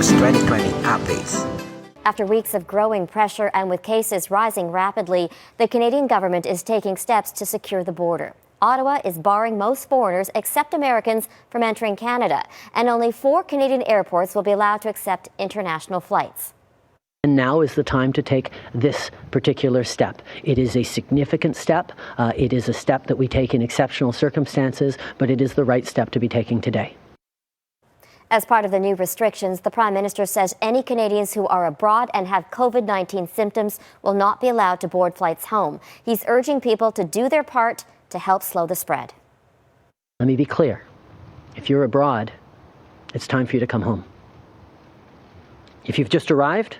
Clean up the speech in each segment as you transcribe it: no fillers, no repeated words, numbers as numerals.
First 2020 updates. After weeks of growing pressure and with cases rising rapidly, the Canadian government is taking steps to secure the border. Ottawa is barring most foreigners except Americans from entering Canada, and only 4 Canadian airports will be allowed to accept international flights. And now is the time to take this particular step. It is a significant step. It is a step that we take in exceptional circumstances, but it is the right step to be taking today. As part of the new restrictions, the Prime Minister says any Canadians who are abroad and have COVID-19 symptoms will not be allowed to board flights home. He's urging people to do their part to help slow the spread. Let me be clear. If you're abroad, it's time for you to come home. If you've just arrived,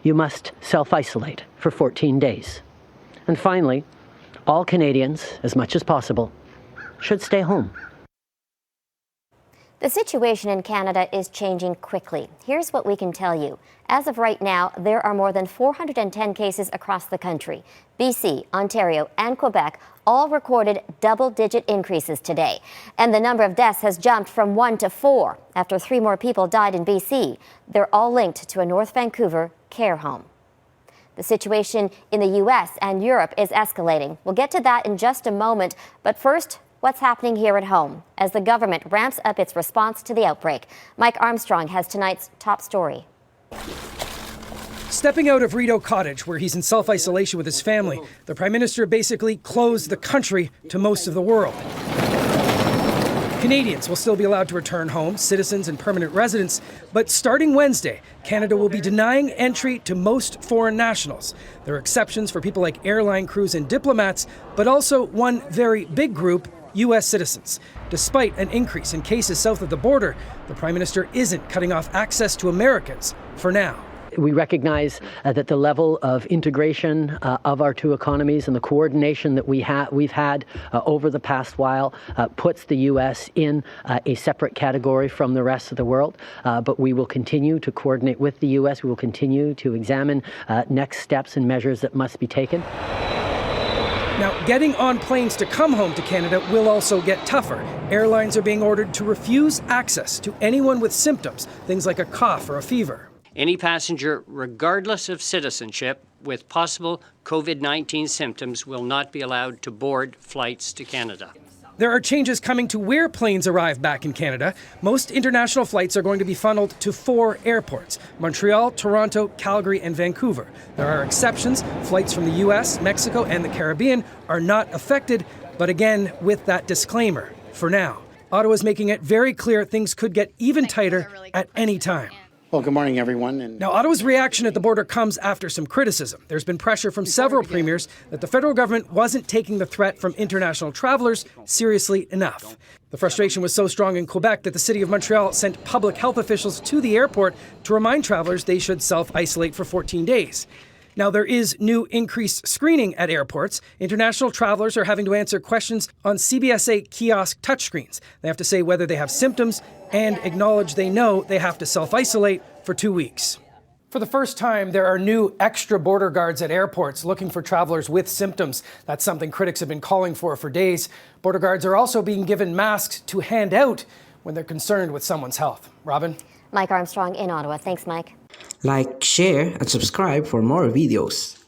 you must self-isolate for 14 days. And finally, all Canadians, as much as possible, should stay home. The situation in Canada is changing quickly. Here's what we can tell you. As of right now, there are more than 410 cases across the country. BC, Ontario, and Quebec all recorded double-digit increases today. And the number of deaths has jumped from 1 to 4 after 3 more people died in BC. They're all linked to a North Vancouver care home. The situation in the U.S. and Europe is escalating. We'll get to that in just a moment. But first, what's happening here at home as the government ramps up its response to the outbreak? Mike Armstrong has tonight's top story. Stepping out of Rideau Cottage, where he's in self-isolation with his family, the Prime Minister basically closed the country to most of the world. Canadians will still be allowed to return home, citizens and permanent residents, but starting Wednesday, Canada will be denying entry to most foreign nationals. There are exceptions for people like airline crews and diplomats, but also one very big group, U.S. citizens. Despite an increase in cases south of the border, the Prime Minister isn't cutting off access to Americans for now. We recognize that the level of integration of our two economies and the coordination that we've had over the past while puts the U.S. in a separate category from the rest of the world. But we will continue to coordinate with the U.S. We will continue to examine next steps and measures that must be taken. Now, getting on planes to come home to Canada will also get tougher. Airlines are being ordered to refuse access to anyone with symptoms, things like a cough or a fever. Any passenger, regardless of citizenship, with possible COVID-19 symptoms will not be allowed to board flights to Canada. There are changes coming to where planes arrive back in Canada. Most international flights are going to be funneled to 4 airports: Montreal, Toronto, Calgary, and Vancouver. There are exceptions. Flights from the U.S., Mexico, and the Caribbean are not affected, but again, with that disclaimer, for now. Ottawa's making it very clear things could get even tighter at any time. Well, good morning, everyone. Now, Ottawa's reaction at the border comes after some criticism. There's been pressure from several premiers that the federal government wasn't taking the threat from international travelers seriously enough. The frustration was so strong in Quebec that the city of Montreal sent public health officials to the airport to remind travelers they should self-isolate for 14 days. Now, there is new increased screening at airports. International travelers are having to answer questions on CBSA kiosk touchscreens. They have to say whether they have symptoms and acknowledge they know they have to self-isolate for 2 weeks. For the first time, there are new extra border guards at airports looking for travelers with symptoms. That's something critics have been calling for days. Border guards are also being given masks to hand out when they're concerned with someone's health. Robin? Mike Armstrong in Ottawa. Thanks, Mike. Like, share, and subscribe for more videos.